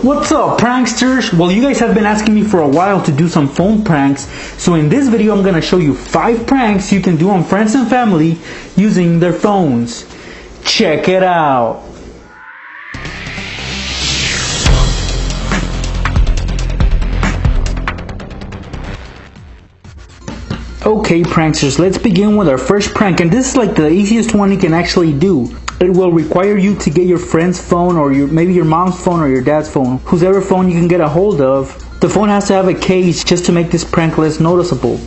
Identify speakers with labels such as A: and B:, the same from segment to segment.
A: What's up, pranksters? Well, you guys have been asking me for a while to do some phone pranks, so in this video I'm gonna show you 5 pranks you can do on friends and family using their phones. Check it out. Okay, pranksters, let's begin with our first prank, and this is like the easiest one you can actually do. It will require you to get your friend's phone, or maybe your mom's phone or your dad's phone, whoever phone you can get a hold of. The phone has to have a case just to make this prank less noticeable.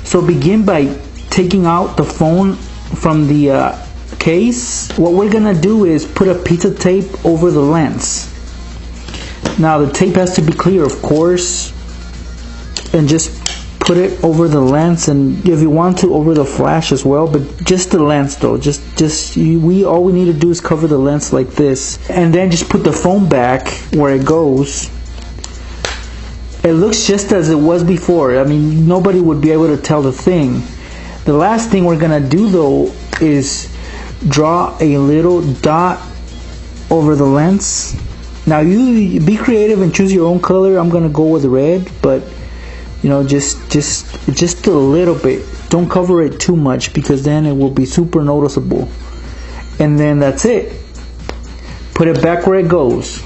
A: So begin by taking out the phone from the case. What we're gonna do is put a piece of tape over the lens. Now the tape has to be clear, of course, and just put it over the lens, and if you want to, over the flash as well, but just the lens though. All we need to do is cover the lens like this, and then just put the phone back where it goes. It looks just as it was before. I mean, nobody would be able to tell the thing. The last thing we're gonna do though is draw a little dot over the lens. Now you be creative and choose your own color. I'm gonna go with red, but you know, just a little bit. Don't cover it too much, because then it will be super noticeable. And then that's it. Put it back where it goes.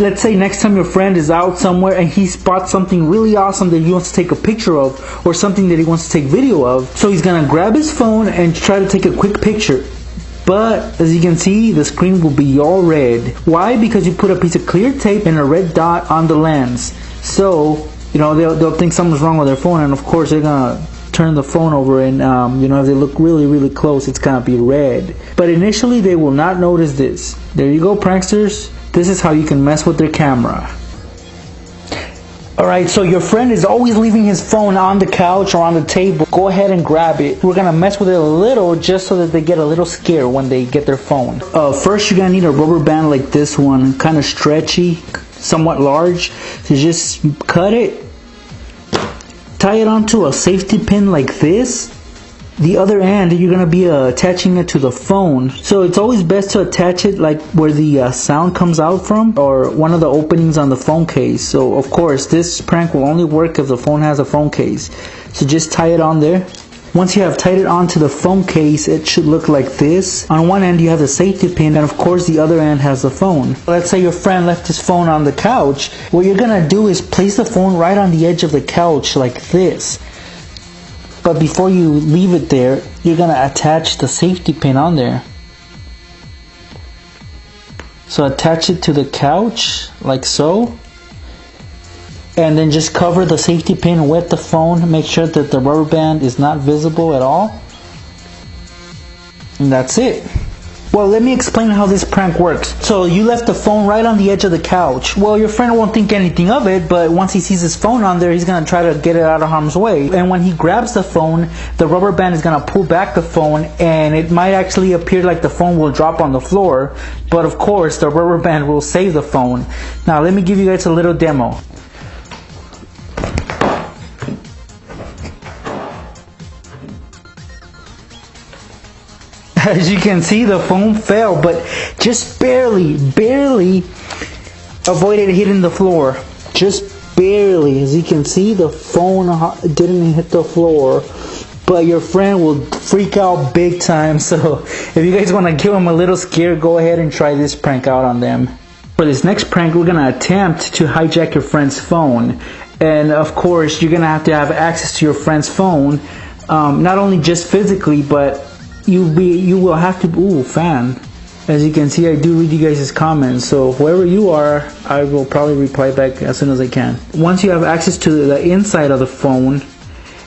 A: Let's say next time your friend is out somewhere and he spots something really awesome that he wants to take a picture of, or something that he wants to take video of. So he's gonna grab his phone and try to take a quick picture. But as you can see, the screen will be all red. Why? Because you put a piece of clear tape and a red dot on the lens. So you know, they'll think something's wrong with their phone, and of course they're gonna turn the phone over, and you know, if they look really close, it's gonna be red. But initially they will not notice this. There you go, pranksters. This is how you can mess with their camera. Alright, so your friend is always leaving his phone on the couch or on the table. Go ahead and grab it. We're gonna mess with it a little, just so that they get a little scared when they get their phone. First you're gonna need a rubber band like this one, kind of stretchy, somewhat large. So just cut it, tie it onto a safety pin like this. The other end, you're gonna be attaching it to the phone. So it's always best to attach it like where the sound comes out from, or one of the openings on the phone case. So of course this prank will only work if the phone has a phone case. So just tie it on there. Once you have tied it onto the phone case, it should look like this. On one end you have the safety pin, and of course the other end has the phone. Let's say your friend left his phone on the couch. What you're gonna do is place the phone right on the edge of the couch like this. But before you leave it there, you're gonna attach the safety pin on there. So attach it to the couch like so. And then just cover the safety pin with the phone. Make sure that the rubber band is not visible at all. And that's it. Well, let me explain how this prank works. So you left the phone right on the edge of the couch. Well, your friend won't think anything of it, but once he sees his phone on there, he's gonna try to get it out of harm's way. And when he grabs the phone, the rubber band is gonna pull back the phone, and it might actually appear like the phone will drop on the floor, but of course the rubber band will save the phone. Now let me give you guys a little demo. As you can see, the phone fell, but just barely avoided hitting the floor. Just barely. As you can see, the phone didn't hit the floor, but your friend will freak out big time. So if you guys want to give them a little scare, go ahead and try this prank out on them. For this next prank, we're going to attempt to hijack your friend's phone. And of course, you're going to have access to your friend's phone, not only just physically, but you will have to. Ooh, fan. As you can see, I do read you guys' comments, so whoever you are, I will probably reply back as soon as I can. Once you have access to the inside of the phone,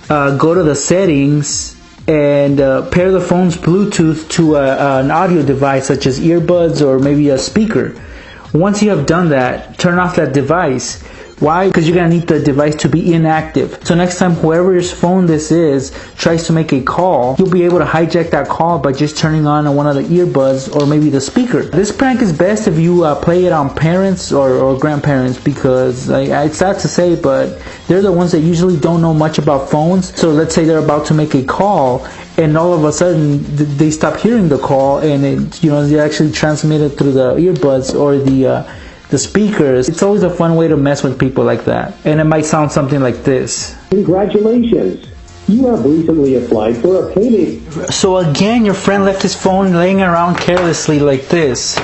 A: go to the settings and pair the phone's Bluetooth to an audio device such as earbuds or maybe a speaker. Once you have done that, turn off that device. Why? Because you're going to need the device to be inactive. So next time whoever's phone this is tries to make a call, you'll be able to hijack that call by just turning on one of the earbuds or maybe the speaker. This prank is best if you play it on parents or grandparents, because it's sad to say, but they're the ones that usually don't know much about phones. So let's say they're about to make a call, and all of a sudden they stop hearing the call, and they actually transmit it through the earbuds or the speakers. It's always a fun way to mess with people like that. And it might sound something like this.
B: Congratulations! You have recently applied for a payday.
A: So again, your friend left his phone laying around carelessly like this.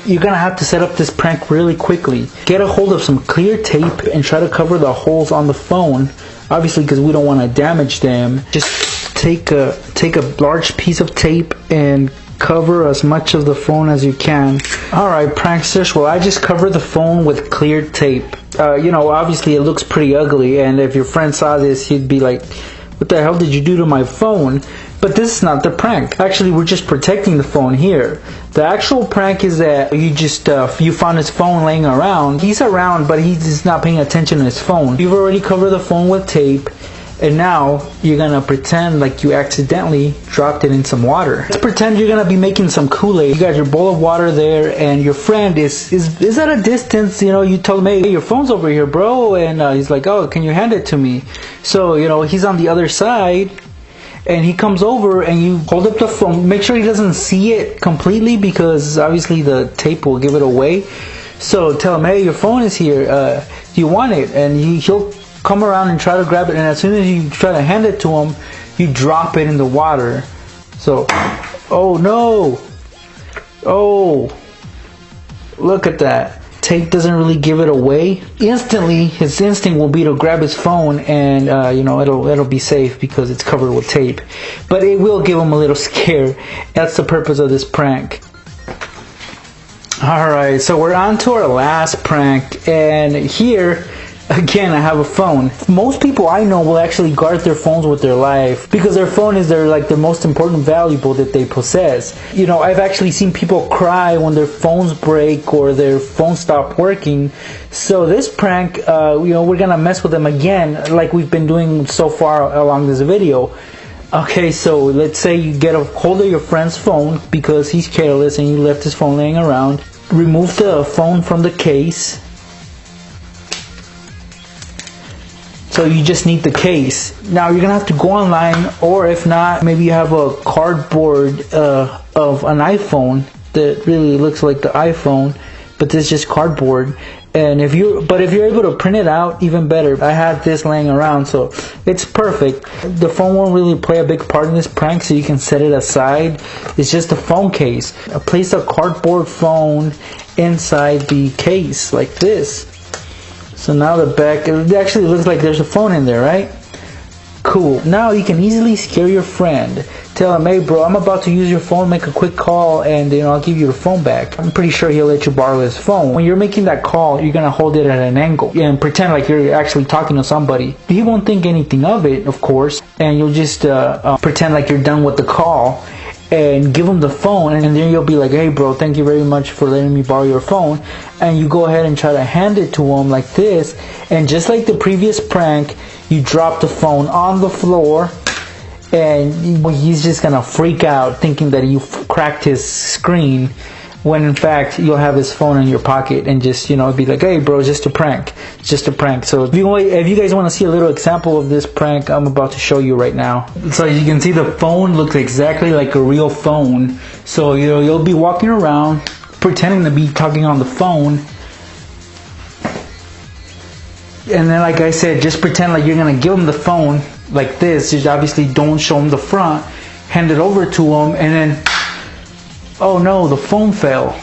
A: You're gonna have to set up this prank really quickly. Get a hold of some clear tape and try to cover the holes on the phone. Obviously, because we don't want to damage them. Just take a large piece of tape and cover as much of the phone as you can. Alright, pranksters, well, I just covered the phone with clear tape. Obviously it looks pretty ugly, and if your friend saw this, he'd be like, what the hell did you do to my phone? But this is not the prank. Actually, we're just protecting the phone here. The actual prank is that you found his phone laying around. He's around, but he's just not paying attention to his phone. You've already covered the phone with tape, and now you're gonna pretend like you accidentally dropped it in some water. Let's pretend you're gonna be making some Kool-Aid. You got your bowl of water there, and your friend is at a distance. You told him, hey, your phone's over here, bro, and he's like, oh, can you hand it to me? So he's on the other side, and he comes over, and you hold up the phone. Make sure he doesn't see it completely, because obviously the tape will give it away. So tell him, hey, your phone is here. Do you want it? And he'll come around and try to grab it, and as soon as you try to hand it to him, you drop it in the water. So, oh no! Oh, look at that. Tape doesn't really give it away. Instantly, his instinct will be to grab his phone, and it'll be safe because it's covered with tape. But it will give him a little scare. That's the purpose of this prank. Alright, so we're on to our last prank, and here again, I have a phone. Most people I know will actually guard their phones with their life, because their phone is their most important valuable that they possess. I've actually seen people cry when their phones break or their phone stop working. So this prank, we're gonna mess with them again, like we've been doing so far along this video. Okay, so let's say you get a hold of your friend's phone because he's careless and he left his phone laying around. Remove the phone from the case. So you just need the case. Now you're gonna have to go online, or if not, maybe you have a cardboard of an iPhone that really looks like the iPhone, but it's just cardboard. And if you're able to print it out, even better. I have this laying around, so it's perfect. The phone won't really play a big part in this prank, so you can set it aside. It's just a phone case. Place a cardboard phone inside the case like this. So now the back, it actually looks like there's a phone in there, right? Cool. Now you can easily scare your friend. Tell him, hey bro, I'm about to use your phone, make a quick call, and I'll give you the phone back. I'm pretty sure he'll let you borrow his phone. When you're making that call, you're gonna hold it at an angle and pretend like you're actually talking to somebody. He won't think anything of it, of course, and you'll just pretend like you're done with the call and give him the phone, and then you'll be like, hey bro, thank you very much for letting me borrow your phone. And you go ahead and try to hand it to him like this, and just like the previous prank, you drop the phone on the floor, and he's just gonna freak out thinking that you cracked his screen, when in fact you'll have his phone in your pocket and just be like, hey bro, it's just a prank. It's just a prank. So if you guys want to see a little example of this prank, I'm about to show you right now. So you can see the phone looks exactly like a real phone. So you'll be walking around pretending to be talking on the phone, and then like I said, just pretend like you're gonna give him the phone like this. Just obviously don't show him the front. Hand it over to him, and then, oh no, the phone fell.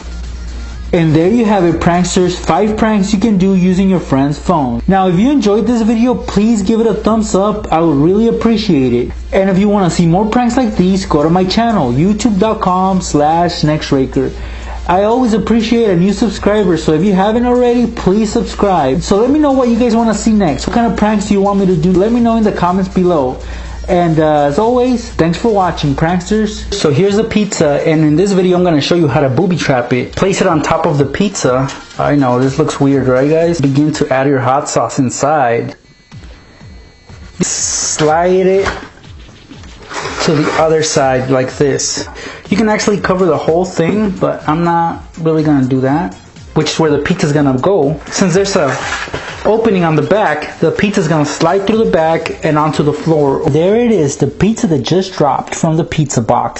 A: And there you have it, pranksters. 5 pranks you can do using your friend's phone. Now if you enjoyed this video, please give it a thumbs up. I would really appreciate it. And if you want to see more pranks like these, go to my channel, youtube.com/NextRaker. I always appreciate a new subscriber, so if you haven't already, please subscribe. So let me know what you guys want to see next. What kind of pranks do you want me to do? Let me know in the comments below. And as always, thanks for watching, pranksters. So here's the pizza, and in this video I'm going to show you how to booby trap it. Place it on top of the pizza. I know, this looks weird, right guys? Begin to add your hot sauce inside. Slide it to the other side like this. You can actually cover the whole thing, but I'm not really going to do that, which is where the pizza's going to go. Since there's a opening on the back, the pizza's going to slide through the back and onto the floor. There it is, the pizza that just dropped from the pizza box.